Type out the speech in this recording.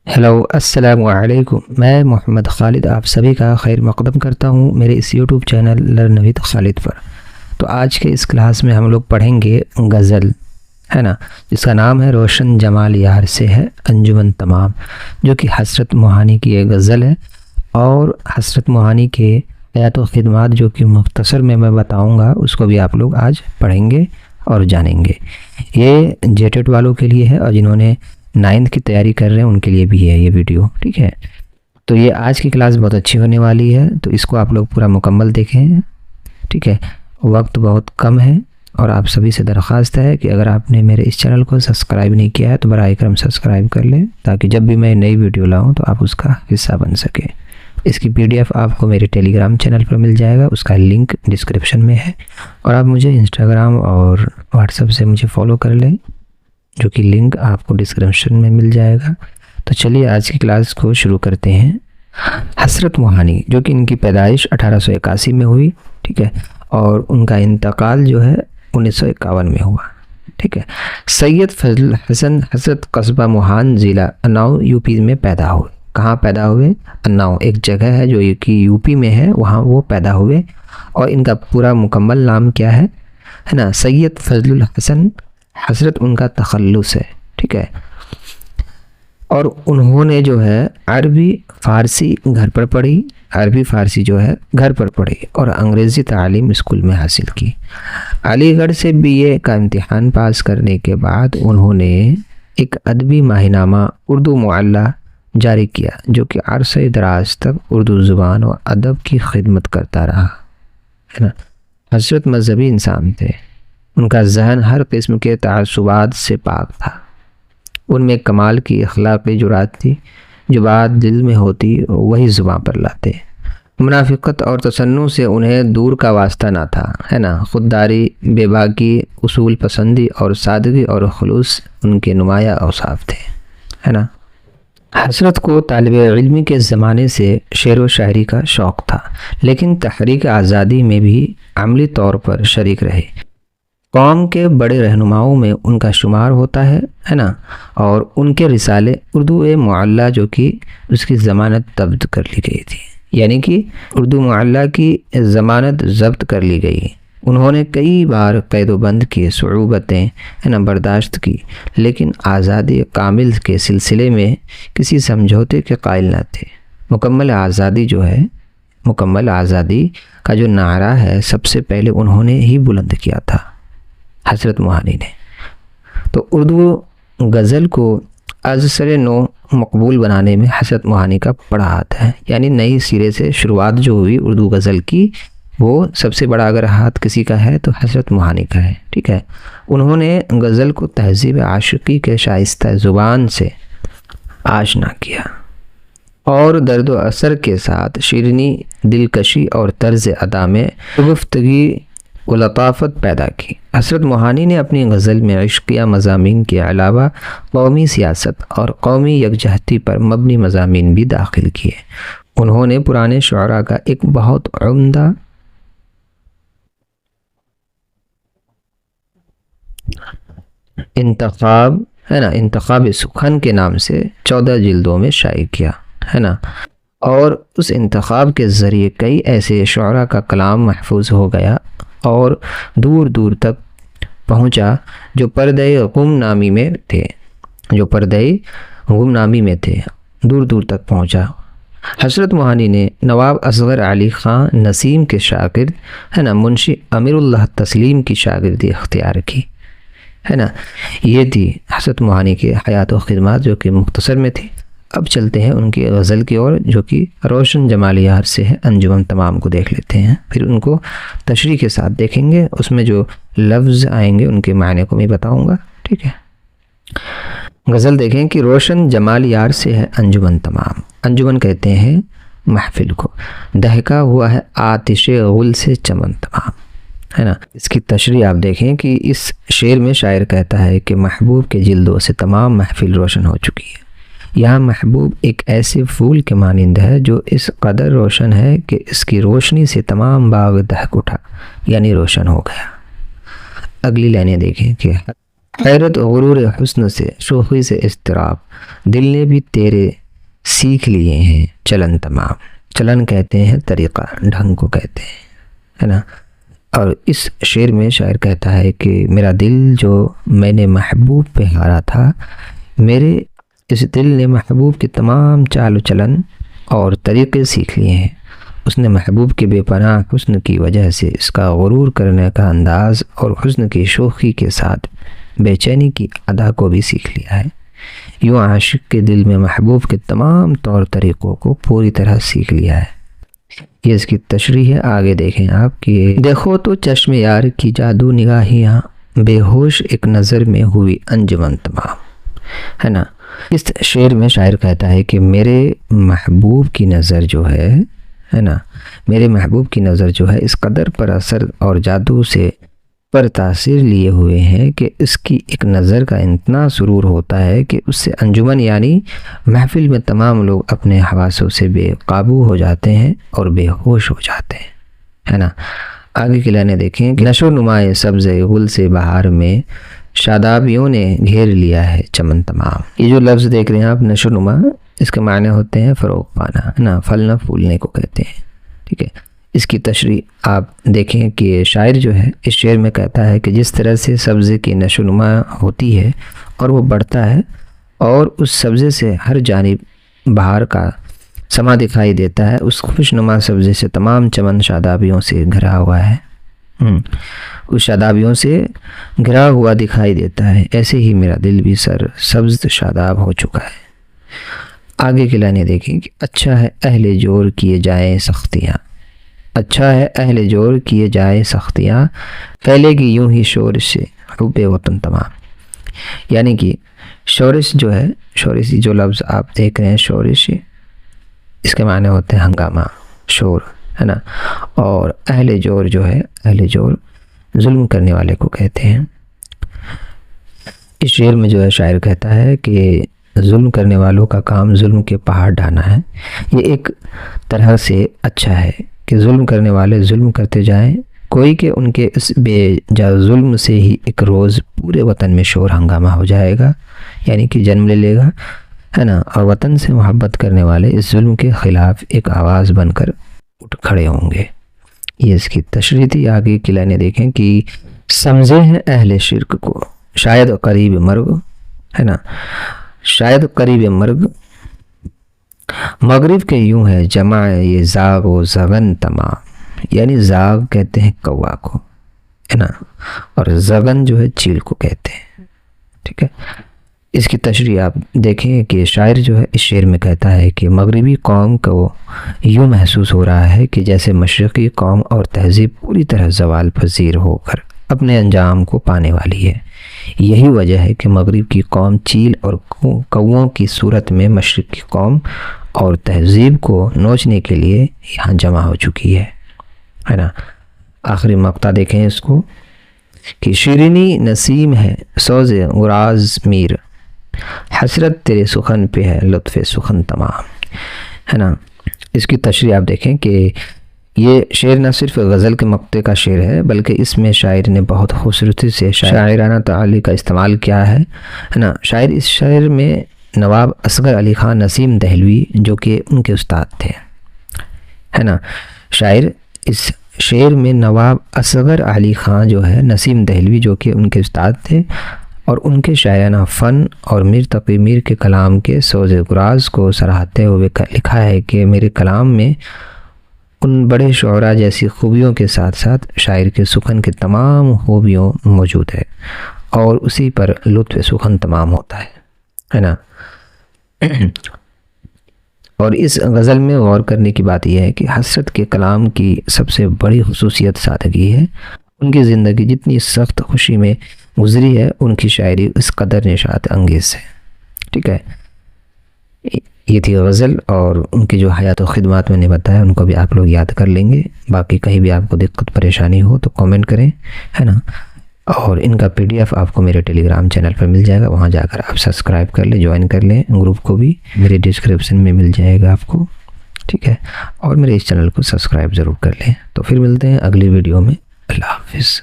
Hello السلام علیکم، میں محمد خالد آپ سبھی کا خیر مقدم کرتا ہوں میرے اس یوٹیوب چینل لرن ود خالد پر۔ تو آج کے اس کلاس میں ہم لوگ پڑھیں گے غزل، ہے نا، جس کا نام ہے روشن جمال یار سے ہے انجمن تمام، جو کہ حسرت موہانی کی ایک غزل ہے۔ اور حسرت موہانی کے حیات و خدمات جو کہ مختصر میں بتاؤں گا، اس کو بھی آپ لوگ آج پڑھیں گے اور جانیں گے۔ یہ جیٹٹ والوں کے لیے ہے، اور جنہوں نے 9th کی تیاری کر رہے ہیں ان کے لیے بھی ہے یہ ویڈیو، ٹھیک ہے۔ تو یہ آج کی کلاس بہت اچھی ہونے والی ہے، تو اس کو آپ لوگ پورا مکمل دیکھیں، ٹھیک ہے۔ وقت بہت کم ہے، اور آپ سبھی سے درخواست ہے کہ اگر آپ نے میرے اس چینل کو سبسکرائب نہیں کیا ہے تو براہ کرم سبسکرائب کر لیں، تاکہ جب بھی میں نئی ویڈیو لاؤں تو آپ اس کا حصہ بن سکیں۔ اس کی PDF آپ کو میرے ٹیلی گرام چینل پر مل جائے گا، اس کا لنک ڈسکرپشن میں ہے، اور آپ مجھے انسٹاگرام اور WhatsApp سے مجھے فالو کر لیں، جو کہ لنک آپ کو ڈسکرپشن میں مل جائے گا۔ تو چلیے آج کی کلاس کو شروع کرتے ہیں۔ حسرت موہانی، جو کہ ان کی پیدائش 1881 میں ہوئی، ٹھیک ہے، اور ان کا انتقال جو ہے 1951 میں ہوا، ٹھیک ہے۔ سید فضل حسن حسرت قصبہ موہان ضلع اناؤ UP میں پیدا ہوئے۔ کہاں پیدا ہوئے؟ اناؤ ایک جگہ ہے جو کہ UP میں ہے، وہاں وہ پیدا ہوئے۔ اور ان کا پورا مکمل نام کیا ہے نا؟ سید فضل الحسن حسرت ان کا تخلص ہے، ٹھیک ہے۔ اور انہوں نے جو ہے عربی فارسی گھر پر پڑھی، عربی فارسی جو ہے گھر پر پڑھی، اور انگریزی تعلیم اسکول میں حاصل کی۔ علی گڑھ سے BA کا امتحان پاس کرنے کے بعد انہوں نے ایک ادبی ماہی نامہ اردو معلیٰ جاری کیا، جو کہ عرصہ دراز تک اردو زبان و ادب کی خدمت کرتا رہا، ہے نا۔ حسرت مذہبی انسان تھے، ان کا ذہن ہر قسم کے تعصبات سے پاک تھا۔ ان میں کمال کی اخلاقی جرات تھی، جو بات دل میں ہوتی وہی زباں پر لاتے۔ منافقت اور تصنع سے انہیں دور کا واسطہ نہ تھا، ہے نا۔ خودداری، بے باکی، اصول پسندی اور سادگی اور خلوص ان کے نمایاں اوصاف تھے، ہے نا۔ حسرت کو طالب علمی کے زمانے سے شعر و شاعری کا شوق تھا، لیکن تحریک آزادی میں بھی عملی طور پر شریک رہے۔ قوم کے بڑے رہنماؤں میں ان کا شمار ہوتا ہے نا۔ اور ان کے رسالے اردو معلیٰ جو کہ اس کی ضمانت ضبط کر لی گئی تھی، یعنی کہ اردو معلیٰ کی ضمانت ضبط کر لی گئی۔ انہوں نے کئی بار قید و بند کی صعوبتیں برداشت کی، لیکن آزادی کامل کے سلسلے میں کسی سمجھوتے کے قائل نہ تھے۔ مکمل آزادی جو ہے، مکمل آزادی کا جو نعرہ ہے، سب سے پہلے انہوں نے ہی بلند کیا تھا، حسرت موہانی نے۔ تو اردو غزل کو از سر نو مقبول بنانے میں حسرت موہانی کا بڑا ہاتھ ہے، یعنی نئی سرے سے شروعات جو ہوئی اردو غزل کی، وہ سب سے بڑا اگر ہاتھ کسی کا ہے تو حسرت موہانی کا ہے، ٹھیک ہے۔ انہوں نے غزل کو تہذیب عاشقی کے شائستہ زبان سے آشنا کیا، اور درد و اثر کے ساتھ شیرینی، دلکشی اور طرز ادا میں گفتگی و لطافت پیدا کی۔ حسرت موہانی نے اپنی غزل میں عشقیہ مضامین کے علاوہ قومی سیاست اور قومی یکجہتی پر مبنی مضامین بھی داخل کیے۔ انہوں نے پرانے شعراء کا ایک بہت عمدہ انتخاب انتخاب سخن کے نام سے 14 جلدوں میں شائع کیا، ہے نا۔ اور اس انتخاب کے ذریعے کئی ایسے شعراء کا کلام محفوظ ہو گیا اور دور دور تک پہنچا جو پردہ غم نامی میں تھے، دور دور تک پہنچا۔ حسرت موہانی نے نواب اصغر علی خان نسیم کے شاگرد، ہے نا، منشی امیر اللہ تسلیم کی شاگردی اختیار کی، ہے نا۔ یہ تھی حسرت موہانی کے حیات و خدمات، جو کہ مختصر میں تھی۔ اب چلتے ہیں ان کی غزل کی اور، جو کہ روشن جمال یار سے ہے انجمن تمام کو دیکھ لیتے ہیں، پھر ان کو تشریح کے ساتھ دیکھیں گے، اس میں جو لفظ آئیں گے ان کے معنی کو میں بتاؤں گا، ٹھیک ہے۔ غزل دیکھیں کہ روشن جمال یار سے ہے انجمن تمام۔ انجمن کہتے ہیں محفل کو، دہکا ہوا ہے آتش غل سے چمن تمام، ہے نا۔ اس کی تشریح آپ دیکھیں کہ اس شعر میں شاعر کہتا ہے کہ محبوب کے جلدوں سے تمام محفل روشن ہو چکی ہے۔ یہاں محبوب ایک ایسے پھول کے مانند ہے جو اس قدر روشن ہے کہ اس کی روشنی سے تمام باغ دہک اٹھا، یعنی روشن ہو گیا۔ اگلی لائنیں دیکھیں کہ حیرت غرور حسن سے شوخی سے اضطراب، دل نے بھی تیرے سیکھ لیے ہیں چلن تمام۔ چلن کہتے ہیں طریقہ، ڈھنگ کو کہتے ہیں، ہے نا۔ اور اس شعر میں شاعر کہتا ہے کہ میرا دل جو میں نے محبوب پہ ہارا تھا، میرے اس دل نے محبوب کے تمام چال و چلن اور طریقے سیکھ لیے ہیں۔ اس نے محبوب کے بے پناہ حسن کی وجہ سے اس کا غرور کرنے کا انداز اور حسن کی شوخی کے ساتھ بے چینی کی ادا کو بھی سیکھ لیا ہے۔ یوں عاشق کے دل میں محبوب کے تمام طور طریقوں کو پوری طرح سیکھ لیا ہے۔ یہ اس کی تشریح ہے، آگے دیکھیں آپ کہ دیکھو تو چشم یار کی جادو نگاہیاں، بے ہوش ایک نظر میں ہوئی انجمن تمام، ہے نا۔ اس شعر میں شاعر کہتا ہے کہ میرے محبوب کی نظر جو ہے نا، میرے محبوب کی نظر جو ہے اس قدر پر اثر اور جادو سے پر تاثیر لیے ہوئے ہیں کہ اس کی ایک نظر کا اتنا سرور ہوتا ہے کہ اس سے انجمن یعنی محفل میں تمام لوگ اپنے حواسوں سے بے قابو ہو جاتے ہیں اور بے ہوش ہو جاتے ہیں، ہے نا۔ آگے کی لائنیں دیکھیں کہ نشو نمائے سبز گل سے بہار میں، شادابیوں نے گھیر لیا ہے چمن تمام۔ یہ جو لفظ دیکھ رہے ہیں آپ نشو نما، اس کے معنی ہوتے ہیں فروغ پانا، ہے نا، پھلنا پھولنے کو کہتے ہیں، ٹھیک ہے۔ اس کی تشریح آپ دیکھیں کہ شاعر جو ہے اس شعر میں کہتا ہے کہ جس طرح سے سبزے کی نشو نما ہوتی ہے اور وہ بڑھتا ہے اور اس سبزے سے ہر جانب بہار کا سما دکھائی دیتا ہے، اس خوش نما سبزے سے تمام چمن شادابیوں سے گھرا ہوا ہے، اس شادابیوں سے گھرا ہوا دکھائی دیتا ہے، ایسے ہی میرا دل بھی سبز شاداب ہو چکا ہے۔ آگے کی لائنیں دیکھیں کہ اچھا ہے اہل جور کیے جائیں سختیاں، اچھا ہے اہل جور کیے جائیں سختیاں، پھیلے گی یوں ہی شورش سے حب وطن تمام۔ یعنی کہ شورش جو ہے، شورش جو لفظ آپ دیکھ رہے ہیں شورش، اس کے معنی ہوتے ہیں ہنگامہ، شور، ہے نا۔ اور اہل جور جو ہے، اہل جور ظلم کرنے والے کو کہتے ہیں۔ اس شعر میں جو ہے شاعر کہتا ہے کہ ظلم کرنے والوں کا کام ظلم کے پہاڑ ڈھانا ہے۔ یہ ایک طرح سے اچھا ہے کہ ظلم کرنے والے ظلم کرتے جائیں، کوئی کہ ان کے اس بے جا ظلم سے ہی ایک روز پورے وطن میں شور ہنگامہ ہو جائے گا، یعنی کہ جنم لے لے گا، ہے نا۔ اور وطن سے محبت کرنے والے اس ظلم کے خلاف ایک آواز بن کر اٹھ کھڑے ہوں گے۔ یہ اس کی تشریح تھی۔ آگے کی لائنیں دیکھیں کہ سمجھے ہیں اہل شرک کو شاید قریب مرگ، ہے نا، شاید قریب مرگ، مغرب کے یوں ہے جمع یہ زاغ و زغن تمام، یعنی زاغ کہتے ہیں کوا کو، ہے نا، اور زغن جو ہے چیل کو کہتے ہیں، ٹھیک ہے۔ اس کی تشریح آپ دیکھیں کہ شاعر جو ہے اس شعر میں کہتا ہے کہ مغربی قوم کو یوں محسوس ہو رہا ہے کہ جیسے مشرقی قوم اور تہذیب پوری طرح زوال پذیر ہو کر اپنے انجام کو پانے والی ہے۔ یہی وجہ ہے کہ مغرب کی قوم چیل اور کووں کی صورت میں مشرق کی قوم اور تہذیب کو نوچنے کے لیے یہاں جمع ہو چکی ہے نا۔ آخری مقطع دیکھیں اس کو کہ شیرینی نسیم ہے سوز غراز میر، حسرت تیرے سخن پہ ہے لطف سخن تمام، ہے نا۔ اس کی تشریح آپ دیکھیں کہ یہ شعر نہ صرف غزل کے مقطع کا شعر ہے بلکہ اس میں شاعر نے بہت خوبصورتی سے شاعرانہ تعالی کا استعمال کیا ہے نا۔ شاعر اس شعر میں نواب اصغر علی خان نسیم دہلوی جو کہ ان کے استاد تھے، ہے نا۔ شاعر اس شعر میں نواب اصغر علی خان جو ہے نسیم دہلوی جو کہ ان کے استاد تھے اور ان کے شاعرانہ فن اور میر تقی میر کے کلام کے سوز گراز کو سراہتے ہوئے لکھا ہے کہ میرے کلام میں ان بڑے شعراء جیسی خوبیوں کے ساتھ ساتھ شاعر کے سخن کے تمام خوبیوں موجود ہے اور اسی پر لطف سخن تمام ہوتا ہے نا۔ اور اس غزل میں غور کرنے کی بات یہ ہے کہ حسرت کے کلام کی سب سے بڑی خصوصیت سادگی ہے۔ ان کی زندگی جتنی سخت خوشی میں گزری ہے ان کی شاعری اس قدر نشاط انگیز ہے، ٹھیک ہے۔ یہ تھی غزل اور ان کی جو حیات و خدمات میں نے بتایا ان کو بھی آپ لوگ یاد کر لیں گے۔ باقی کہیں بھی آپ کو دقت پریشانی ہو تو کامنٹ کریں، ہے نا۔ اور ان کا PDF آپ کو میرے ٹیلی گرام چینل پر مل جائے گا، وہاں جا کر آپ سبسکرائب کر لیں، جوائن کر لیں گروپ کو بھی، میرے ڈسکرپشن میں مل جائے گا آپ کو، ٹھیک ہے۔ اور میرے اس چینل کو سبسکرائب ضرور کر لیں۔ تو پھر ملتے ہیں اگلی ویڈیو میں، اللہ حافظ۔